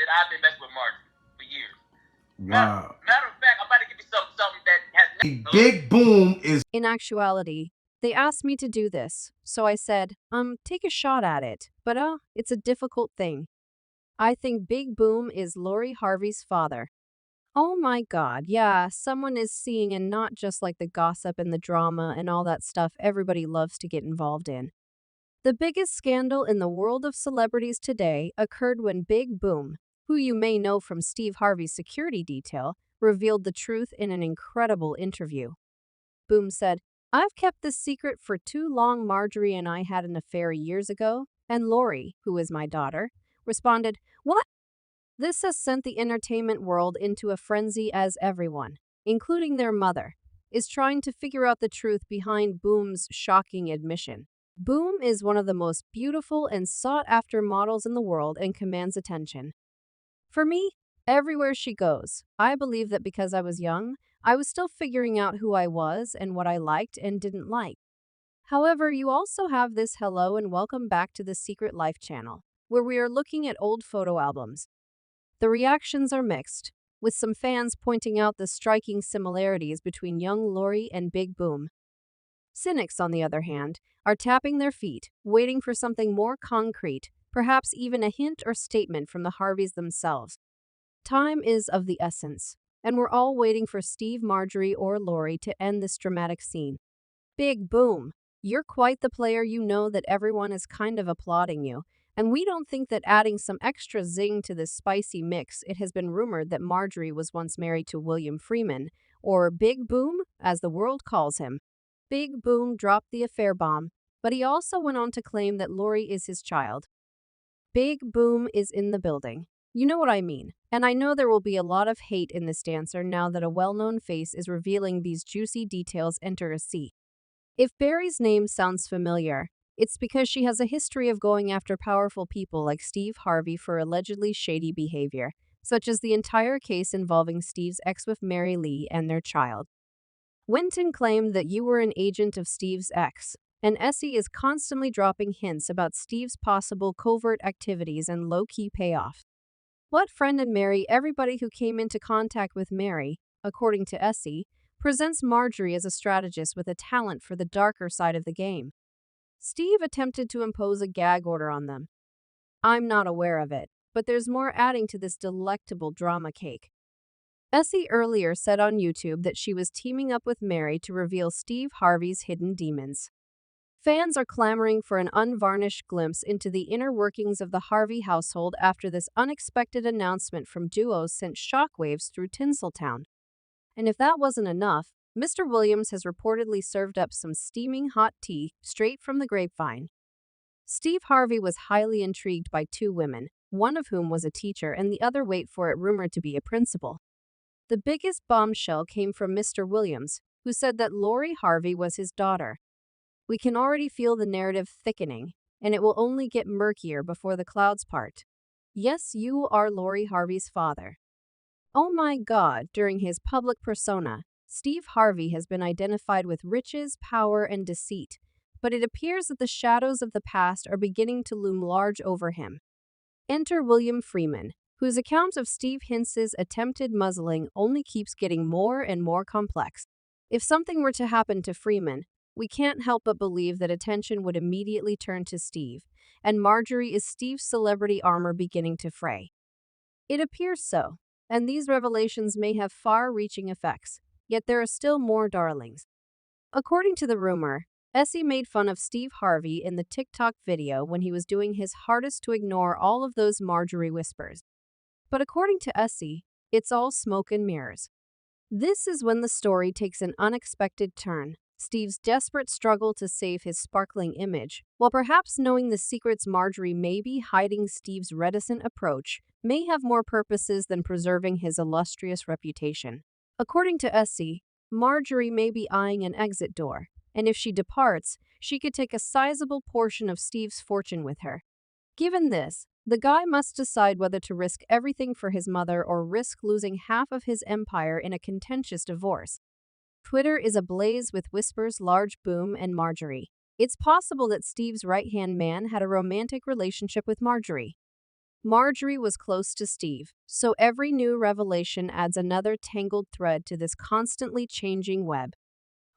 that I've been messing with Marjorie for years. Wow. Matter of fact, I'm about to give you something that has Big Boom is. In actuality, they asked me to do this, so I said, take a shot at it, but it's a difficult thing. I think Big Boom is Lori Harvey's father. Oh my god, yeah, someone is seeing, and not just like the gossip and the drama and all that stuff everybody loves to get involved in. The biggest scandal in the world of celebrities today occurred when Big Boom, who you may know from Steve Harvey's security detail, revealed the truth in an incredible interview. Boom said, "I've kept this secret for too long. Marjorie and I had an affair years ago." And Lori, who is my daughter, responded, "What?" This has sent the entertainment world into a frenzy as everyone, including their mother, is trying to figure out the truth behind Boom's shocking admission. Boom is one of the most beautiful and sought-after models in the world and commands attention. For me, everywhere she goes, I believe that because I was young, I was still figuring out who I was and what I liked and didn't like. However, you also have this hello and welcome back to the Secret Life channel, where we are looking at old photo albums. The reactions are mixed, with some fans pointing out the striking similarities between young Lori and Big Boom. Cynics, on the other hand, are tapping their feet, waiting for something more concrete, perhaps even a hint or statement from the Harveys themselves. Time is of the essence, and we're all waiting for Steve, Marjorie, or Lori to end this dramatic scene. Big Boom, you're quite the player. You know that everyone is kind of applauding you, and we don't think that adding some extra zing to this spicy mix. It has been rumored that Marjorie was once married to William Freeman, or Big Boom, as the world calls him. Big Boom dropped the affair bomb, but he also went on to claim that Lori is his child. Big Boom is in the building. You know what I mean, and I know there will be a lot of hate in this dancer now that a well-known face is revealing these juicy details. Enter a C. If Barry's name sounds familiar, it's because she has a history of going after powerful people like Steve Harvey for allegedly shady behavior, such as the entire case involving Steve's ex-wife Mary Lee and their child. Winton claimed that you were an agent of Steve's ex, and Essie is constantly dropping hints about Steve's possible covert activities and low-key payoffs. What friend and Mary? Everybody who came into contact with Mary, according to Essie, presents Marjorie as a strategist with a talent for the darker side of the game. Steve attempted to impose a gag order on them. I'm not aware of it, but there's more adding to this delectable drama cake. Essie earlier said on YouTube that she was teaming up with Mary to reveal Steve Harvey's hidden demons. Fans are clamoring for an unvarnished glimpse into the inner workings of the Harvey household after this unexpected announcement from duos sent shockwaves through Tinseltown. And if that wasn't enough, Mr. Williams has reportedly served up some steaming hot tea straight from the grapevine. Steve Harvey was highly intrigued by two women, one of whom was a teacher and the other, wait for it, rumored to be a principal. The biggest bombshell came from Mr. Williams, who said that Lori Harvey was his daughter. We can already feel the narrative thickening, and it will only get murkier before the clouds part. Yes, you are Lori Harvey's father. Oh my god, during his public persona, Steve Harvey has been identified with riches, power, and deceit, but it appears that the shadows of the past are beginning to loom large over him. Enter William Freeman, whose account of Steve Hintz's attempted muzzling only keeps getting more and more complex. If something were to happen to Freeman, we can't help but believe that attention would immediately turn to Steve, and Marjorie is Steve's celebrity armor beginning to fray. It appears so, and these revelations may have far-reaching effects, yet there are still more darlings. According to the rumor, Essie made fun of Steve Harvey in the TikTok video when he was doing his hardest to ignore all of those Marjorie whispers. But according to Essie, it's all smoke and mirrors. This is when the story takes an unexpected turn. Steve's desperate struggle to save his sparkling image, while perhaps knowing the secrets Marjorie may be hiding. Steve's reticent approach may have more purposes than preserving his illustrious reputation. According to Essie, Marjorie may be eyeing an exit door, and if she departs, she could take a sizable portion of Steve's fortune with her. Given this, the guy must decide whether to risk everything for his mother or risk losing half of his empire in a contentious divorce. Twitter is ablaze with whispers. Large Boom and Marjorie. It's possible that Steve's right-hand man had a romantic relationship with Marjorie. Marjorie was close to Steve, so every new revelation adds another tangled thread to this constantly changing web.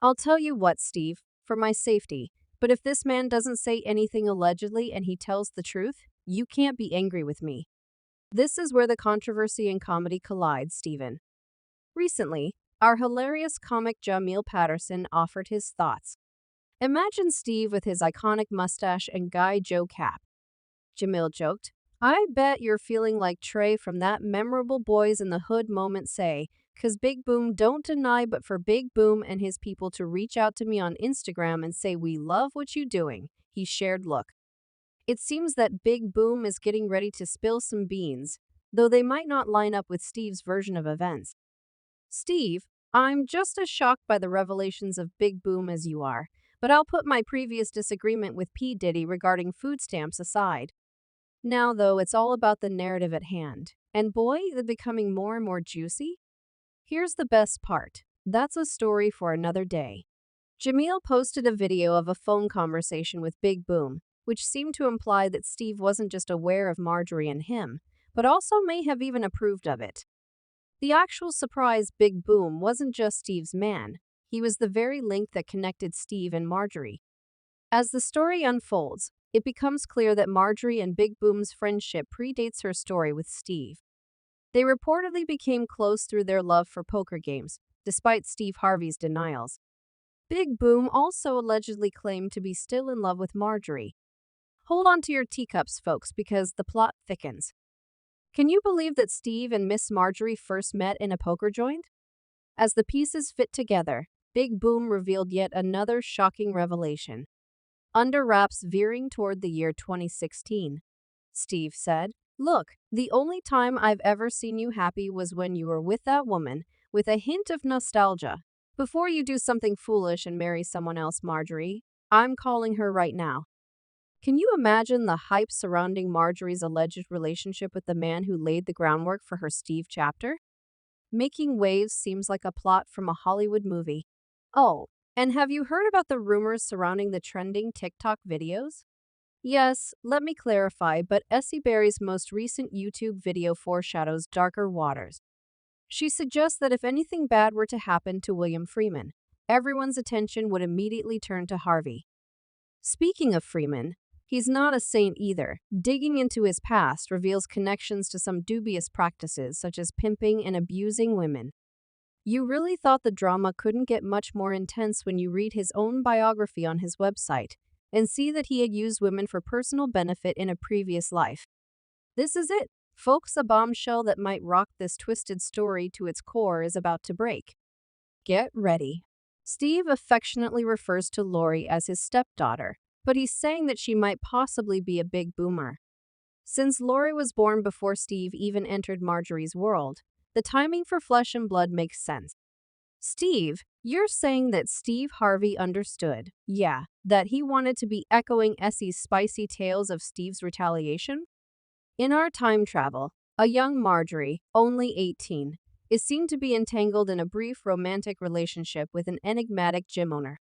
I'll tell you what, Steve, for my safety, but if this man doesn't say anything allegedly and he tells the truth, you can't be angry with me. This is where the controversy and comedy collide, Steven. Recently, our hilarious comic Jamil Patterson offered his thoughts. Imagine Steve with his iconic mustache and Guy Joe cap. Jamil joked, I bet you're feeling like Trey from that memorable Boys in the Hood moment say, 'cause Big Boom don't deny but for Big Boom and his people to reach out to me on Instagram and say we love what you doing, he shared look. It seems that Big Boom is getting ready to spill some beans, though they might not line up with Steve's version of events. Steve, I'm just as shocked by the revelations of Big Boom as you are, but I'll put my previous disagreement with P. Diddy regarding food stamps aside. Now, though, it's all about the narrative at hand. And boy, they're becoming more and more juicy. Here's the best part. That's a story for another day. Jamil posted a video of a phone conversation with Big Boom, which seemed to imply that Steve wasn't just aware of Marjorie and him, but also may have even approved of it. The actual surprise Big Boom wasn't just Steve's man, he was the very link that connected Steve and Marjorie. As the story unfolds, it becomes clear that Marjorie and Big Boom's friendship predates her story with Steve. They reportedly became close through their love for poker games, despite Steve Harvey's denials. Big Boom also allegedly claimed to be still in love with Marjorie. Hold on to your teacups, folks, because the plot thickens. Can you believe that Steve and Miss Marjorie first met in a poker joint? As the pieces fit together, Big Boom revealed yet another shocking revelation. Under wraps veering toward the year 2016. Steve said, Look, the only time I've ever seen you happy was when you were with that woman, with a hint of nostalgia. Before you do something foolish and marry someone else, Marjorie, I'm calling her right now. Can you imagine the hype surrounding Marjorie's alleged relationship with the man who laid the groundwork for her Steve chapter? Making waves seems like a plot from a Hollywood movie. Oh, and have you heard about the rumors surrounding the trending TikTok videos? Yes, let me clarify, but Essie Berry's most recent YouTube video foreshadows darker waters. She suggests that if anything bad were to happen to William Freeman, everyone's attention would immediately turn to Harvey. Speaking of Freeman, he's not a saint either. Digging into his past reveals connections to some dubious practices such as pimping and abusing women. You really thought the drama couldn't get much more intense when you read his own biography on his website and see that he had used women for personal benefit in a previous life. This is it, folks, a bombshell that might rock this twisted story to its core is about to break. Get ready. Steve affectionately refers to Lori as his stepdaughter, but he's saying that she might possibly be a big boomer. Since Lori was born before Steve even entered Marjorie's world, the timing for Flesh and Blood makes sense. Steve, you're saying that Steve Harvey understood, that he wanted to be echoing Essie's spicy tales of Steve's retaliation? In our time travel, a young Marjorie, only 18, is seen to be entangled in a brief romantic relationship with an enigmatic gym owner.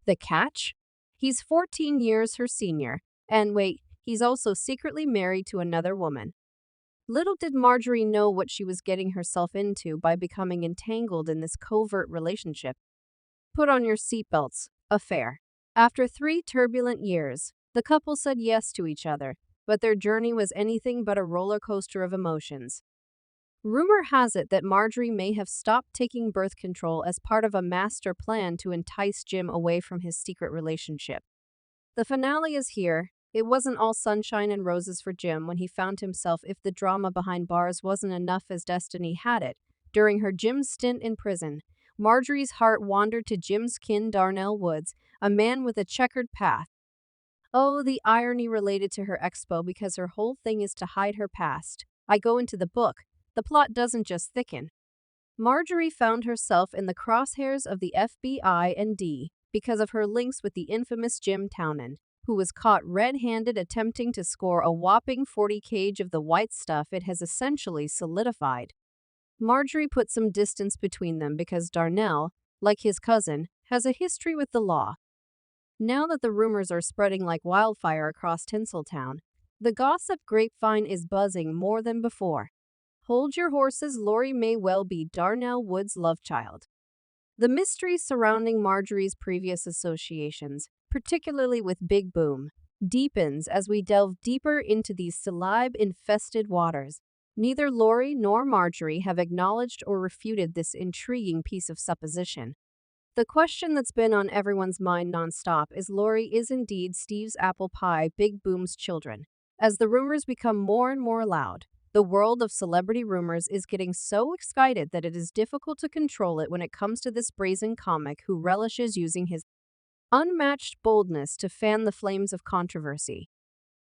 The catch? He's 14 years her senior, and wait, he's also secretly married to another woman. Little did Marjorie know what she was getting herself into by becoming entangled in this covert relationship. Put on your seatbelts, affair. After 3 turbulent years, the couple said yes to each other, but their journey was anything but a roller coaster of emotions. Rumor has it that Marjorie may have stopped taking birth control as part of a master plan to entice Jim away from his secret relationship. The finale is here. It wasn't all sunshine and roses for Jim when he found himself if the drama behind bars wasn't enough as destiny had it. During her Jim stint in prison, Marjorie's heart wandered to Jim's kin Darnell Woods, a man with a checkered path. Oh, the irony related to her expo because her whole thing is to hide her past. I go into the book. The plot doesn't just thicken. Marjorie found herself in the crosshairs of the FBI and D because of her links with the infamous Jim Townend, who was caught red-handed attempting to score a whopping 40 kg of the white stuff it has essentially solidified. Marjorie put some distance between them because Darnell, like his cousin, has a history with the law. Now that the rumors are spreading like wildfire across Tinseltown, The gossip grapevine is buzzing more than before. Hold your horses, Lori may well be Darnell Wood's love child. The mystery surrounding Marjorie's previous associations, particularly with Big Boom, deepens as we delve deeper into these celeb-infested waters. Neither Lori nor Marjorie have acknowledged or refuted this intriguing piece of supposition. The question that's been on everyone's mind nonstop is Lori is indeed Steve's apple pie, Big Boom's children. As the rumors become more and more loud, the world of celebrity rumors is getting so excited that it is difficult to control it when it comes to this brazen comic who relishes using his unmatched boldness to fan the flames of controversy.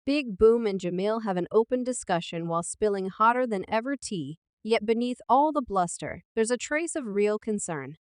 Big Boom and Jamil have an open discussion while spilling hotter than ever tea, yet beneath all the bluster, there's a trace of real concern.